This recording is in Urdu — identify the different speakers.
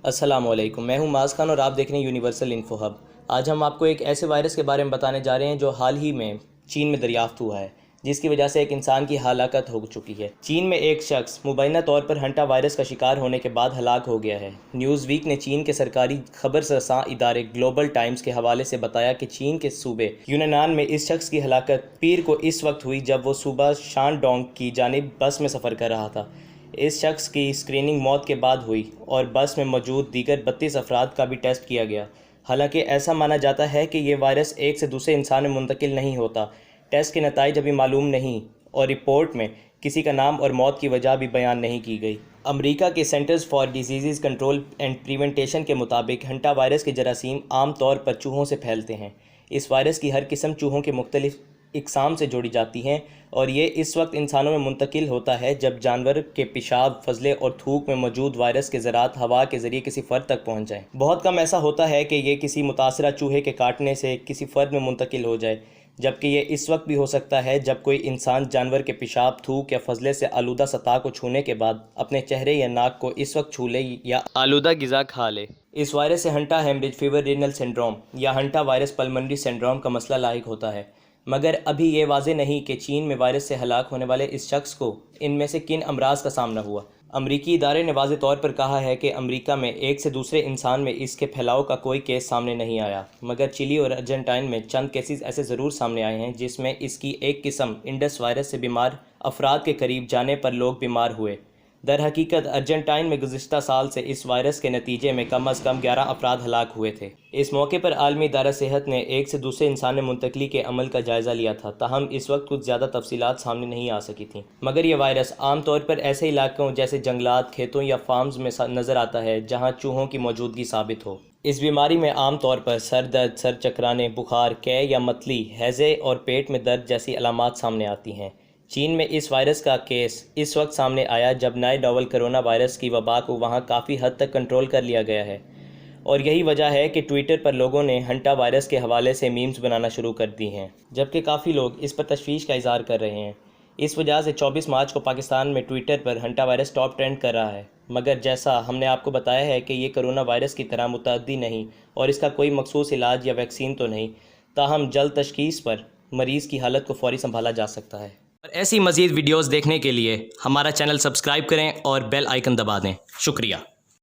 Speaker 1: السلام علیکم، میں ہوں معاذ خان اور آپ دیکھ رہے ہیں یونیورسل انفو ہب۔ آج ہم آپ کو ایک ایسے وائرس کے بارے میں بتانے جا رہے ہیں جو حال ہی میں چین میں دریافت ہوا ہے، جس کی وجہ سے ایک انسان کی ہلاکت ہو چکی ہے۔ چین میں ایک شخص مبینہ طور پر ہنٹا وائرس کا شکار ہونے کے بعد ہلاک ہو گیا ہے۔ نیوز ویک نے چین کے سرکاری خبر رساں ادارے گلوبل ٹائمز کے حوالے سے بتایا کہ چین کے صوبے یوننان میں اس شخص کی ہلاکت پیر کو اس وقت ہوئی جب وہ صوبہ شانڈونگ کی جانب بس میں سفر کر رہا تھا۔ اس شخص کی اسکریننگ موت کے بعد ہوئی اور بس میں موجود دیگر 32 افراد کا بھی ٹیسٹ کیا گیا۔ حالانکہ ایسا مانا جاتا ہے کہ یہ وائرس ایک سے دوسرے انسان میں منتقل نہیں ہوتا۔ ٹیسٹ کے نتائج ابھی معلوم نہیں اور رپورٹ میں کسی کا نام اور موت کی وجہ بھی بیان نہیں کی گئی۔ امریکہ کے centres for disease control and prevention کے مطابق ہنٹا وائرس کے جراثیم عام طور پر چوہوں سے پھیلتے ہیں۔ اس وائرس کی ہر قسم چوہوں کے مختلف اقسام سے جوڑی جاتی ہیں اور یہ اس وقت انسانوں میں منتقل ہوتا ہے جب جانور کے پیشاب، فضلے اور تھوک میں موجود وائرس کے ذرات ہوا کے ذریعے کسی فرد تک پہنچ جائیں۔ بہت کم ایسا ہوتا ہے کہ یہ کسی متاثرہ چوہے کے کاٹنے سے کسی فرد میں منتقل ہو جائے، جبکہ یہ اس وقت بھی ہو سکتا ہے جب کوئی انسان جانور کے پیشاب، تھوک یا فضلے سے آلودہ سطح کو چھونے کے بعد اپنے چہرے یا ناک کو اس وقت چھو لے یا آلودہ غذا کھا لے۔ اس وائرس سے ہنٹا ہیمریج فیور رینل سنڈروم یا ہنٹا وائرس پلمنری سنڈروم کا مسئلہ لاحق ہوتا ہے، مگر ابھی یہ واضح نہیں کہ چین میں وائرس سے ہلاک ہونے والے اس شخص کو ان میں سے کن امراض کا سامنا ہوا۔ امریکی ادارے نے واضح طور پر کہا ہے کہ امریکہ میں ایک سے دوسرے انسان میں اس کے پھیلاؤ کا کوئی کیس سامنے نہیں آیا، مگر چلی اور ارجنٹائن میں چند کیسز ایسے ضرور سامنے آئے ہیں جس میں اس کی ایک قسم انڈس وائرس سے بیمار افراد کے قریب جانے پر لوگ بیمار ہوئے۔ در حقیقت ارجنٹائن میں گزشتہ سال سے اس وائرس کے نتیجے میں کم از کم 11 افراد ہلاک ہوئے تھے۔ اس موقع پر عالمی ادارہ صحت نے ایک سے دوسرے انسان میں منتقلی کے عمل کا جائزہ لیا تھا، تاہم اس وقت کچھ زیادہ تفصیلات سامنے نہیں آ سکی تھیں۔ مگر یہ وائرس عام طور پر ایسے علاقوں جیسے جنگلات، کھیتوں یا فارمز میں نظر آتا ہے جہاں چوہوں کی موجودگی ثابت ہو۔ اس بیماری میں عام طور پر سر درد، سر چکرانے، بخار، قے یا متلی، ہیضے اور پیٹ میں درد جیسی علامات سامنے آتی ہیں۔ چین میں اس وائرس کا کیس اس وقت سامنے آیا جب نئے نوول کرونا وائرس کی وبا کو وہاں کافی حد تک کنٹرول کر لیا گیا ہے، اور یہی وجہ ہے کہ ٹویٹر پر لوگوں نے ہنٹا وائرس کے حوالے سے میمز بنانا شروع کر دی ہیں، جبکہ کافی لوگ اس پر تشویش کا اظہار کر رہے ہیں۔ اس وجہ سے 24 مارچ کو پاکستان میں ٹویٹر پر ہنٹا وائرس ٹاپ ٹرینڈ کر رہا ہے، مگر جیسا ہم نے آپ کو بتایا ہے کہ یہ کرونا وائرس کی طرح متعدی نہیں اور اس کا کوئی مخصوص علاج یا ویکسین تو نہیں، تاہم جلد تشخیص پر مریض کی حالت کو فوری سنبھالا جا سکتا ہے۔ اور ایسی مزید ویڈیوز دیکھنے کے لیے ہمارا چینل سبسکرائب کریں اور بیل آئیکن دبا دیں۔ شکریہ۔